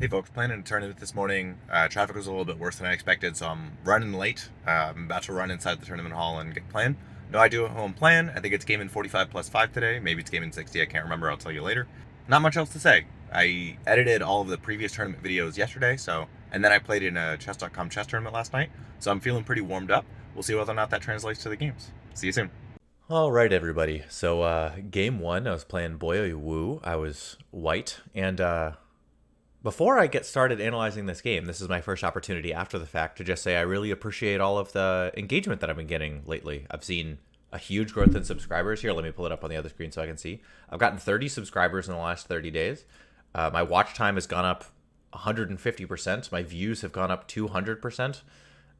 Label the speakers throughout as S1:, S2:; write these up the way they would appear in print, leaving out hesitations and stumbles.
S1: Hey folks, planning to tournament this morning. Traffic was a little bit worse than I expected, so I'm running late. I'm about to run inside the tournament hall and get playing. No idea how I'm playing. I think it's game in 45 plus 5 today. Maybe it's game in 60. I can't remember. I'll tell you later. Not much else to say. I edited all of the previous tournament videos yesterday, and then I played in a chess.com chess tournament last night, so I'm feeling pretty warmed up. We'll see whether or not that translates to the games. See you soon.
S2: All right, everybody. So, game one, I was playing Boyo Wu. I was white, and before I get started analyzing this game, this is my first opportunity after the fact to just say I really appreciate all of the engagement that I've been getting lately. I've seen a huge growth in subscribers. Here, let me pull it up on the other screen so I can see. I've gotten 30 subscribers in the last 30 days. My watch time has gone up 150%. My views have gone up 200%.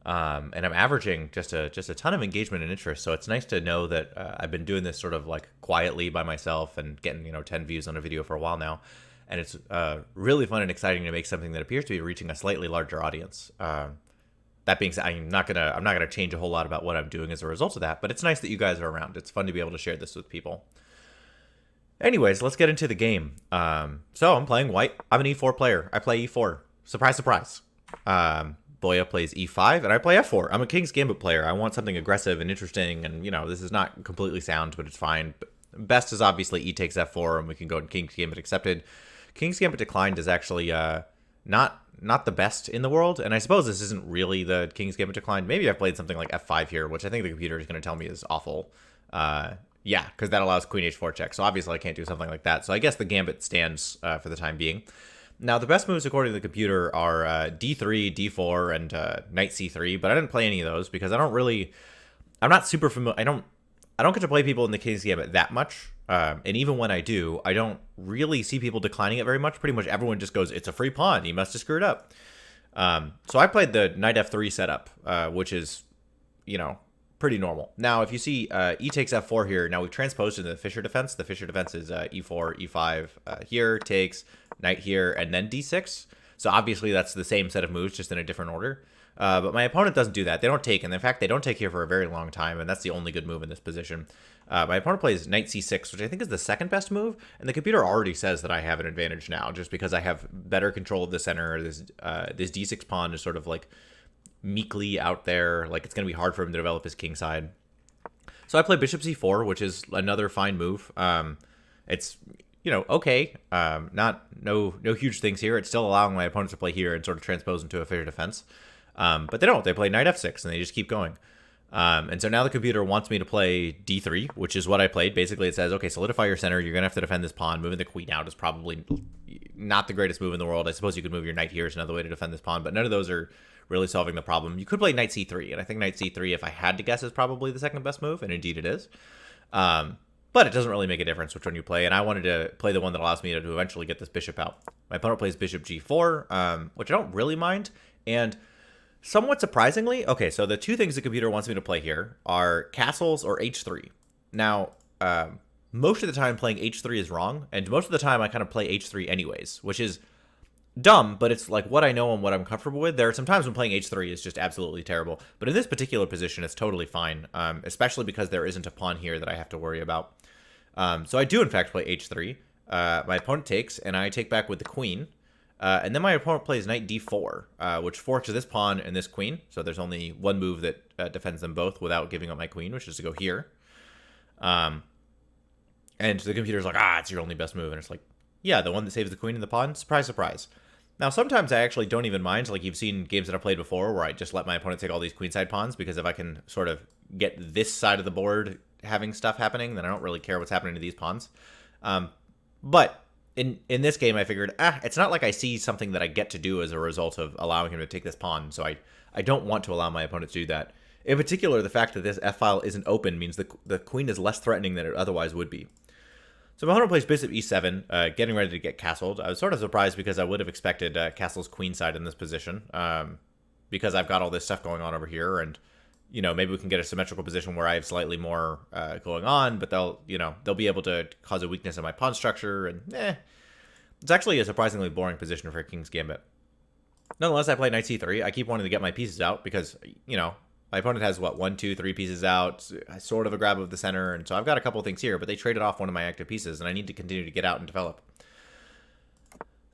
S2: And I'm averaging just a ton of engagement and interest. So it's nice to know that I've been doing this sort of like quietly by myself and getting 10 views on a video for a while now. And it's really fun and exciting to make something that appears to be reaching a slightly larger audience. That being said, I'm not gonna change a whole lot about what I'm doing as a result of that. But it's nice that you guys are around. It's fun to be able to share this with people. Anyways, let's get into the game. So I'm playing white. I'm an E4 player. I play E4. Surprise, surprise. Boya plays E5, and I play F4. I'm a King's Gambit player. I want something aggressive and interesting, and, this is not completely sound, but it's fine. Best is obviously E takes F4, and we can go to King's Gambit accepted. King's Gambit declined is actually not the best in the world, and I suppose this isn't really the King's Gambit declined. Maybe I've played something like F5 here, which I think the computer is going to tell me is awful. Yeah, because that allows Queen H4 check, so obviously I can't do something like that. So I guess the Gambit stands for the time being. Now, the best moves, according to the computer, are D3, D4, and Knight C3, but I didn't play any of those because I'm not super familiar. I don't get to play people in the King's Gambit that much, and even when I do, I don't really see people declining it very much. Pretty much everyone just goes, it's a free pawn, he must have screwed up. So I played the Knight F3 setup, which is, pretty normal. Now, if you see E takes F4 here, now we've transposed into the Fischer defense. The Fischer defense is E4, E5 here, takes, Knight here, and then D6. So obviously that's the same set of moves, just in a different order. But my opponent doesn't do that. They don't take, and in fact, they don't take here for a very long time, and that's the only good move in this position. My opponent plays Knight C6, which I think is the second best move, and the computer already says that I have an advantage now, just because I have better control of the center. This D6 pawn is sort of like meekly out there, like it's going to be hard for him to develop his king side. So I play Bishop C4, which is another fine move. It's okay. No huge things here. It's still allowing my opponents to play here and sort of transpose into a Fischer defense. But they don't. They play Knight F6 and they just keep going. And so now the computer wants me to play D3, which is what I played. Basically, it says, okay, solidify your center. You're going to have to defend this pawn. Moving the queen out is probably not the greatest move in the world. I suppose you could move your knight here is another way to defend this pawn, but none of those are really solving the problem. You could play Knight C3, and I think Knight C3, if I had to guess, is probably the second best move, and indeed it is. But it doesn't really make a difference which one you play, and I wanted to play the one that allows me to eventually get this bishop out. My opponent plays Bishop G4, which I don't really mind, and somewhat surprisingly, okay, so the two things the computer wants me to play here are castles or H3. Now, most of the time playing H3 is wrong, and most of the time I kind of play H3 anyways, which is dumb, but it's like what I know and what I'm comfortable with. There are some times when playing H3 is just absolutely terrible, but in this particular position, it's totally fine, especially because there isn't a pawn here that I have to worry about. So I do, in fact, play H3. My opponent takes, and I take back with the queen. And then my opponent plays Knight D4, which forks this pawn and this queen. So there's only one move that defends them both without giving up my queen, which is to go here. And the computer's like, it's your only best move. And it's like, yeah, the one that saves the queen and the pawn. Surprise, surprise. Now, sometimes I actually don't even mind. Like, you've seen games that I've played before where I just let my opponent take all these queenside pawns, because if I can sort of get this side of the board having stuff happening, then I don't really care what's happening to these pawns. But in this game, I figured, it's not like I see something that I get to do as a result of allowing him to take this pawn, so I don't want to allow my opponent to do that. In particular, the fact that this f-file isn't open means the queen is less threatening than it otherwise would be. So my opponent plays Bishop E7, getting ready to get castled. I was sort of surprised because I would have expected castle's queenside in this position, because I've got all this stuff going on over here, and maybe we can get a symmetrical position where I have slightly more going on, but they'll be able to cause a weakness in my pawn structure, and it's actually a surprisingly boring position for a King's Gambit. Nonetheless, I play Knight C3. I keep wanting to get my pieces out because, my opponent has, 1, 2, 3 pieces out, sort of a grab of the center, and so I've got a couple things here, but they traded off one of my active pieces, and I need to continue to get out and develop.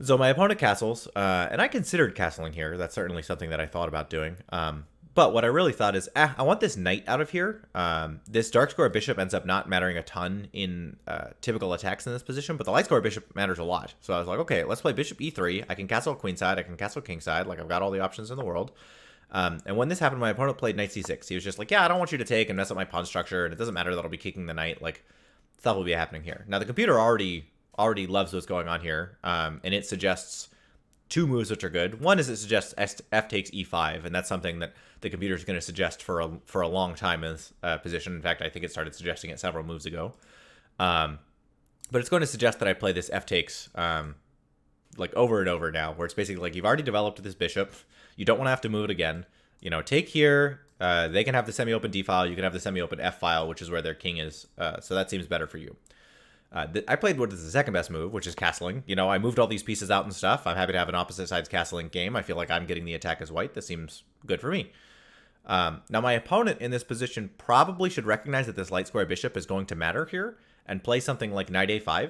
S2: So my opponent castles, and I considered castling here. That's certainly something that I thought about doing. But what I really thought is, I want this knight out of here. This dark square bishop ends up not mattering a ton in typical attacks in this position, but the light square bishop matters a lot. So I was like, okay, let's play bishop e3. I can castle queenside. I can castle kingside. Like, I've got all the options in the world. And when this happened, my opponent played knight c6. He was just like, yeah, I don't want you to take and mess up my pawn structure, and it doesn't matter that I'll be kicking the knight. Like, stuff will be happening here. Now, the computer already loves what's going on here, and it suggests two moves which are good. One is it suggests f takes e5, and that's something that the computer is going to suggest for a long time in this position. In fact, I think it started suggesting it several moves ago. But it's going to suggest that I play this f takes like over and over now, where it's basically like, you've already developed this bishop. You don't want to have to move it again. You know, take here. They can have the semi-open d file. You can have the semi-open f file, which is where their king is. So that seems better for you. I played what is the second best move, which is castling. You know, I moved all these pieces out and stuff. I'm happy to have an opposite sides castling game. I feel like I'm getting the attack as white. This seems good for me. Now, my opponent in this position probably should recognize that this light square bishop is going to matter here and play something like knight a5.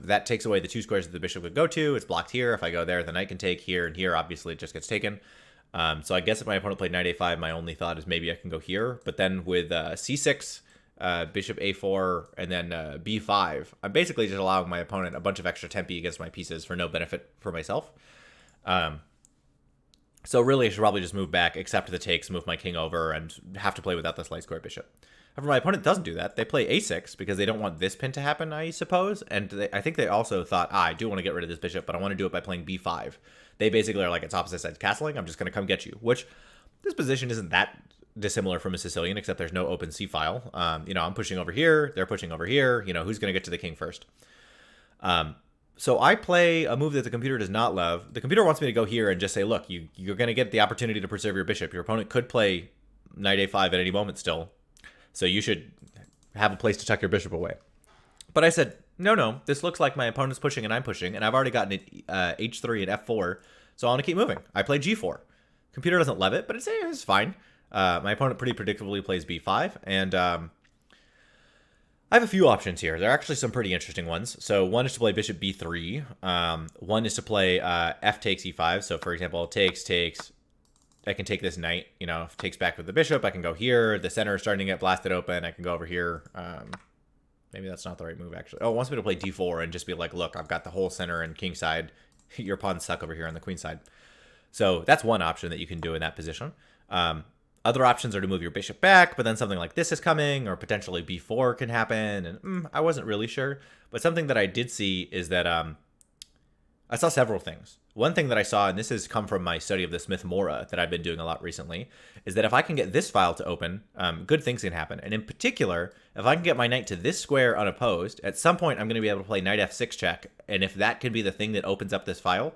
S2: That takes away the two squares that the bishop would go to. It's blocked here. If I go there, the knight can take here, and here, obviously, it just gets taken. So I guess if my opponent played knight a5, my only thought is maybe I can go here. But then with c6... bishop a4, and then b5. I'm basically just allowing my opponent a bunch of extra tempi against my pieces for no benefit for myself. So really, I should probably just move back, accept the takes, move my king over, and have to play without this light square bishop. However, my opponent doesn't do that. They play a6 because they don't want this pin to happen, I suppose. And I think they also thought, I do want to get rid of this bishop, but I want to do it by playing b5. They basically are like, it's opposite sides castling. I'm just going to come get you, which this position isn't that dissimilar from a Sicilian, except there's no open C file. You know, I'm pushing over here, they're pushing over here. You know, who's going to get to the king first? So I play a move that the computer does not love. The computer wants me to go here and just say, look, you're going to get the opportunity to preserve your bishop. Your opponent could play knight a5 at any moment still, so you should have a place to tuck your bishop away. But I said, no, this looks like my opponent's pushing and I'm pushing, and I've already gotten h3 and f4, so I want to keep moving. I play g4. Computer doesn't love it, but it's fine. My opponent pretty predictably plays b5, and I have a few options here. There are actually some pretty interesting ones. So one is to play bishop b3. One is to play f takes e5. So for example, takes. I can take this knight. You know, if takes back with the bishop, I can go here. The center is starting to get blasted open. I can go over here. Maybe that's not the right move, actually. Oh, it wants me to play d4 and just be like, look, I've got the whole center and king side. Your pawn's stuck over here on the queen side. So that's one option that you can do in that position. Other options are to move your bishop back, but then something like this is coming, or potentially b4 can happen, and I wasn't really sure. But something that I did see is that I saw several things. One thing that I saw, and this has come from my study of the Smith-Morra that I've been doing a lot recently, is that if I can get this file to open, good things can happen. And in particular, if I can get my knight to this square unopposed, at some point I'm going to be able to play knight f6 check, and if that can be the thing that opens up this file,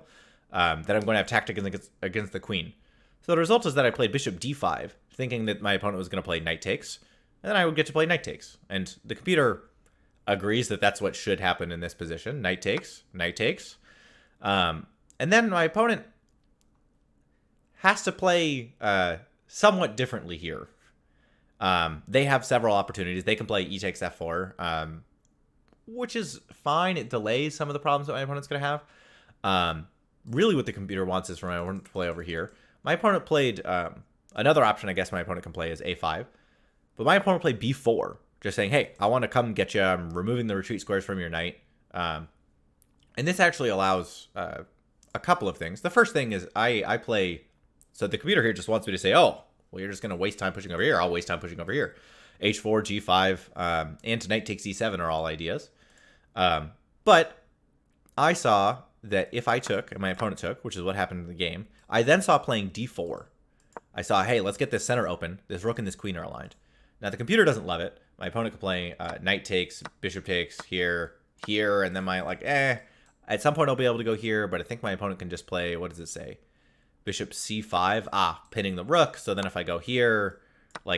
S2: then I'm going to have tactic against the queen. So the result is that I played bishop d5, thinking that my opponent was going to play knight takes, and then I would get to play knight takes. And the computer agrees that that's what should happen in this position. Knight takes, knight takes. And then my opponent has to play somewhat differently here. They have several opportunities. They can play e takes f4, which is fine. It delays some of the problems that my opponent's going to have. Really what the computer wants is for my opponent to play over here. My opponent played, another option I guess my opponent can play is a5. But my opponent played b4, just saying, hey, I want to come get you. I'm removing the retreat squares from your knight. And this actually allows a couple of things. The first thing is I play, so the computer here just wants me to say, oh, well, you're just going to waste time pushing over here. I'll waste time pushing over here. h4, g5, and knight takes e7 are all ideas. But I saw that if I took, and my opponent took, which is what happened in the game, I then saw playing d4. I saw, hey, let's get this center open. This rook and this queen are aligned. Now, the computer doesn't love it. My opponent could play knight takes, bishop takes, here, and then my, at some point I'll be able to go here, but I think my opponent can just play, what does it say? Bishop c5, pinning the rook. So then if I go here,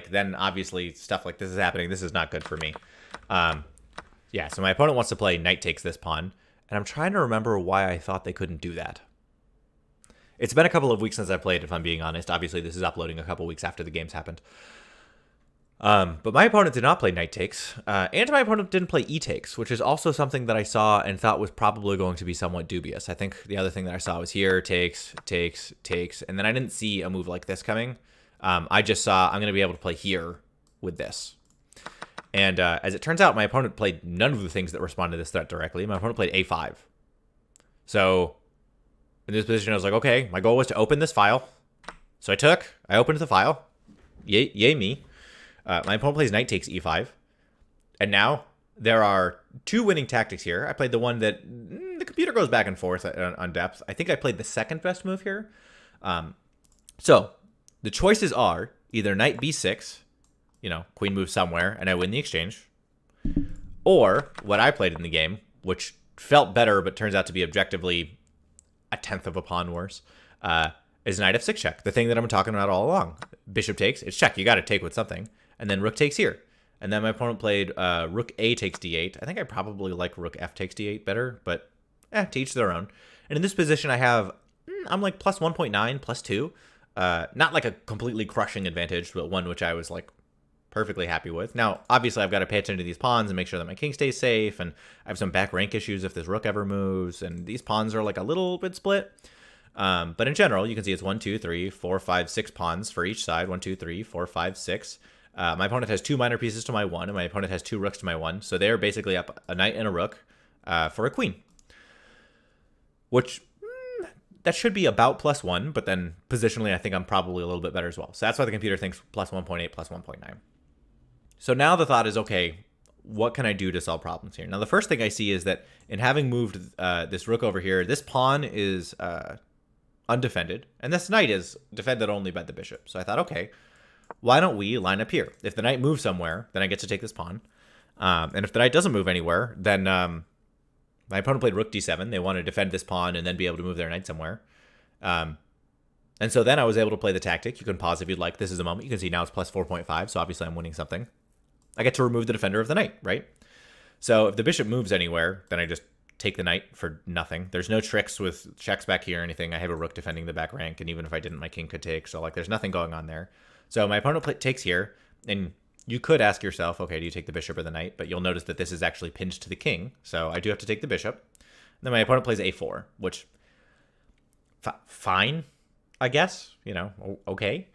S2: then obviously stuff like this is happening. This is not good for me. Yeah, so my opponent wants to play knight takes this pawn, and I'm trying to remember why I thought they couldn't do that. It's been a couple of weeks since I played, if I'm being honest. Obviously, this is uploading a couple weeks after the games happened. But my opponent did not play knight takes, and my opponent didn't play e takes, which is also something that I saw and thought was probably going to be somewhat dubious. I think the other thing that I saw was here, takes, takes, takes, and then I didn't see a move like this coming. I just saw I'm going to be able to play here with this. And as it turns out, my opponent played none of the things that respond to this threat directly. My opponent played a5. So in this position, I was like, okay, my goal was to open this file. So I opened the file. Yay me. My opponent plays knight takes e5. And now there are two winning tactics here. I played the one that the computer goes back and forth on depth. I think I played the second best move here. So the choices are either knight b6, queen moves somewhere, and I win the exchange. Or what I played in the game, which felt better but turns out to be objectively a tenth of a pawn worse, is knight f6 check. The thing that I'm talking about all along. Bishop takes, it's check. You got to take with something. And then rook takes here. And then my opponent played rook a takes d8. I think I probably like rook f takes d8 better, but to each their own. And in this position, I'm like plus 1.9, plus 2. Not like a completely crushing advantage, but one which I was like perfectly happy with. Now, obviously, I've got to pay attention to these pawns and make sure that my king stays safe. And I have some back rank issues if this rook ever moves. And these pawns are like a little bit split. But in general, you can see it's 1, 2, 3, 4, 5, 6 pawns for each side. 1, 2, 3, 4, 5, 6. My opponent has 2 minor pieces to my 1, and my opponent has 2 rooks to my 1. So they're basically up a knight and a rook for a queen. Which, that should be about plus 1, but then positionally I think I'm probably a little bit better as well. So that's why the computer thinks plus 1.8, plus 1.9. So now the thought is, okay, what can I do to solve problems here? Now the first thing I see is that in having moved this rook over here, this pawn is undefended, and this knight is defended only by the bishop. So I thought, okay, why don't we line up here? If the knight moves somewhere, then I get to take this pawn. And if the knight doesn't move anywhere, then my opponent played rook d7. They want to defend this pawn and then be able to move their knight somewhere. And so then I was able to play the tactic. You can pause if you'd like. This is the moment. You can see now it's plus 4.5, so obviously I'm winning something. I get to remove the defender of the knight, right? So if the bishop moves anywhere, then I just take the knight for nothing. There's no tricks with checks back here or anything. I have a rook defending the back rank, and even if I didn't, my king could take. So like there's nothing going on there. So my opponent takes here, and you could ask yourself, okay, do you take the bishop or the knight? But you'll notice that this is actually pinned to the king, so I do have to take the bishop. And then my opponent plays a4, which, fine, I guess, okay.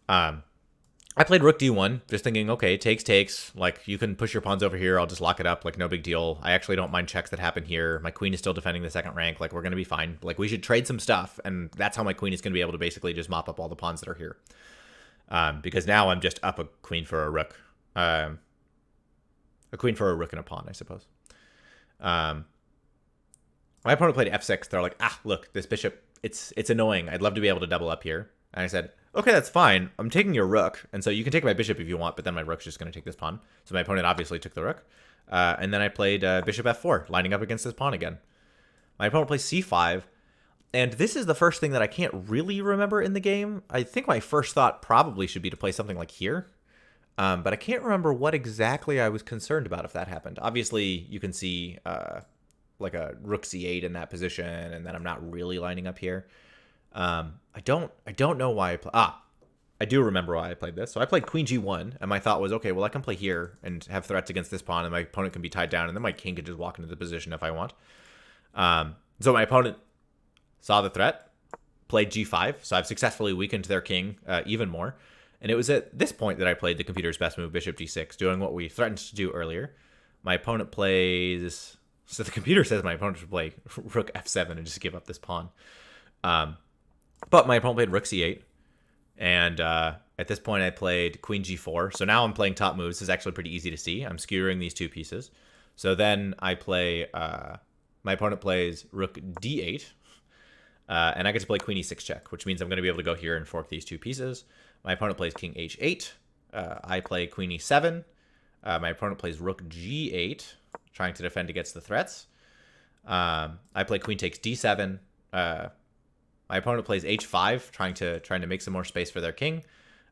S2: I played rook d1, just thinking, okay, takes, like, you can push your pawns over here, I'll just lock it up, like, no big deal. I actually don't mind checks that happen here. My queen is still defending the second rank, like, we're going to be fine. Like, we should trade some stuff, and that's how my queen is going to be able to basically just mop up all the pawns that are here. Because now I'm just up a queen for a rook. A queen for a rook and a pawn, I suppose. My opponent played f6. They're like, look, this bishop, it's annoying. I'd love to be able to double up here. And I said, okay, that's fine. I'm taking your rook, and so you can take my bishop if you want, but then my rook's just going to take this pawn. So my opponent obviously took the rook. And then I played bishop f4, lining up against this pawn again. My opponent plays c5. And this is the first thing that I can't really remember in the game. I think my first thought probably should be to play something like here. But I can't remember what exactly I was concerned about if that happened. Obviously, you can see like a rook c8 in that position, and then I'm not really lining up here. I don't know why I do remember why I played this. So I played queen g1, and my thought was, okay, well, I can play here and have threats against this pawn, and my opponent can be tied down, and then my king could just walk into the position if I want. So my opponent saw the threat, played g5, so I've successfully weakened their king even more. And it was at this point that I played the computer's best move, bishop d6, doing what we threatened to do earlier. My opponent plays... So the computer says my opponent should play rook f7 and just give up this pawn. But my opponent played rook c8. And at this point, I played queen g4. So now I'm playing top moves. This is actually pretty easy to see. I'm skewering these two pieces. So then I play... my opponent plays rook d8. And I get to play queen e6 check, which means I'm going to be able to go here and fork these two pieces. My opponent plays king h8. I play queen e7. My opponent plays rook g8, trying to defend against the threats. I play queen takes d7. My opponent plays h5, trying to make some more space for their king.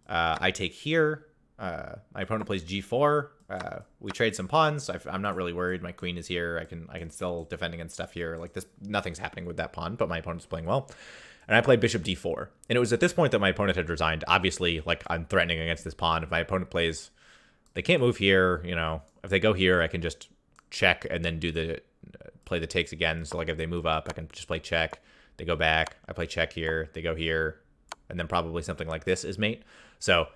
S2: I take here. My opponent plays g4. We trade some pawns. I'm not really worried. My queen is here. I can still defend against stuff here. Like this, nothing's happening with that pawn, but my opponent's playing well. And I played bishop d4. And it was at this point that my opponent had resigned. Obviously, like I'm threatening against this pawn. If my opponent plays they can't move here. You know, if they go here, I can just check and then do the play the takes again. So like if they move up, I can just play check. They go back. I play check here. They go here, and then probably something like this is mate. So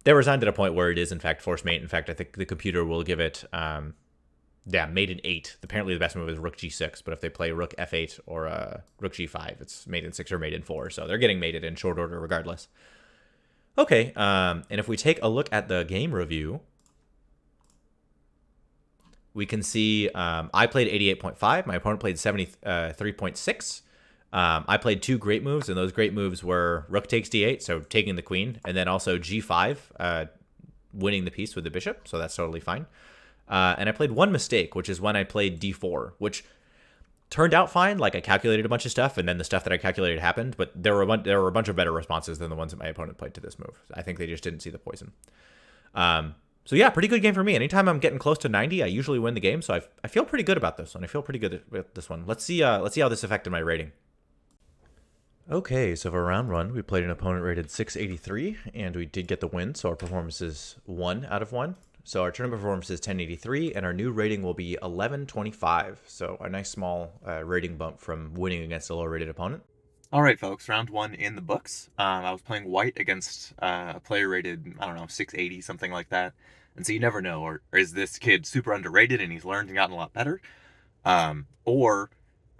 S2: they're resigned at a point where it is in fact force mate. In fact, I think the computer will give it mate in 8. Apparently the best move is rook g6, but if they play rook f8 or rook g5, it's mate in 6 or mate in 4. So they're getting mated in short order regardless. Okay, and if we take a look at the game review, we can see I played 88.5. My opponent played 73.6. I played 2 great moves, and those great moves were rook takes d8, so taking the queen, and then also g5, winning the piece with the bishop, so that's totally fine. And I played 1 mistake, which is when I played d4, which turned out fine. Like I calculated a bunch of stuff, and then the stuff that I calculated happened, but there were a bunch of better responses than the ones that my opponent played to this move. I think they just didn't see the poison. So yeah, pretty good game for me. Anytime I'm getting close to 90, I usually win the game, so I feel pretty good about this one. I feel pretty good with this one. Let's see how this affected my rating. Okay, so for round 1, we played an opponent rated 683, and we did get the win, so our performance is 1 out of 1. So our tournament performance is 1083, and our new rating will be 1125. So a nice small rating bump from winning against a low-rated opponent.
S1: All right, folks, round 1 in the books. I was playing white against a player rated, I don't know, 680, something like that. And so you never know, or is this kid super underrated and he's learned and gotten a lot better? Or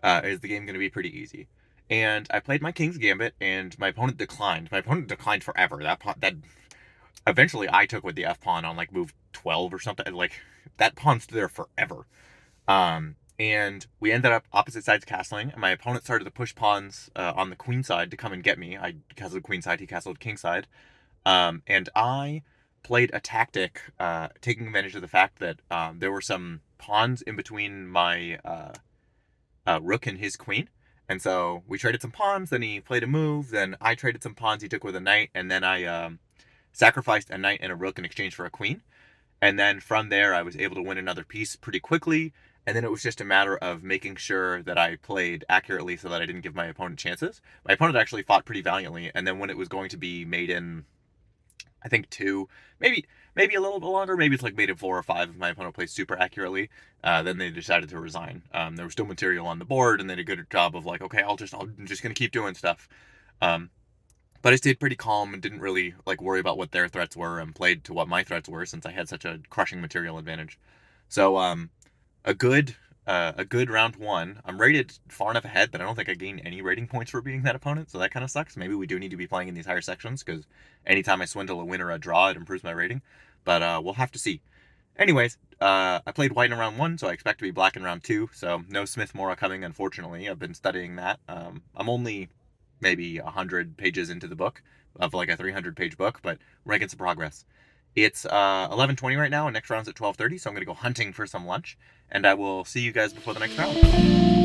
S1: is the game going to be pretty easy? And I played my King's Gambit, and my opponent declined. My opponent declined forever. That eventually I took with the F pawn on like move 12 or something. Like that pawn stood there forever. And we ended up opposite sides castling, and my opponent started to push pawns on the queen side to come and get me. I castled queen side, he castled king side. And I played a tactic, taking advantage of the fact that there were some pawns in between my rook and his queen. And so we traded some pawns, then he played a move, then I traded some pawns he took with a knight, and then I sacrificed a knight and a rook in exchange for a queen. And then from there, I was able to win another piece pretty quickly. And then it was just a matter of making sure that I played accurately so that I didn't give my opponent chances. My opponent actually fought pretty valiantly. And then when it was going to be made in, I think 2, maybe a little bit longer, maybe it's like made in 4 or 5 if my opponent plays super accurately, then they decided to resign. There was still material on the board, and they did a good job of like, okay, I'm just going to keep doing stuff. But I stayed pretty calm and didn't really like worry about what their threats were and played to what my threats were since I had such a crushing material advantage. So a good round 1. I'm rated far enough ahead that I don't think I gained any rating points for being that opponent, so that kind of sucks. Maybe we do need to be playing in these higher sections, because anytime I swindle a win or a draw, it improves my rating. But we'll have to see. Anyways, I played white in round 1, so I expect to be black in round 2, so no Smith Mora coming, unfortunately. I've been studying that. I'm only maybe 100 pages into the book, of like a 300-page book, but we're making some progress. It's 11:20 right now, and next round's at 12:30, so I'm going to go hunting for some lunch, and I will see you guys before the next round.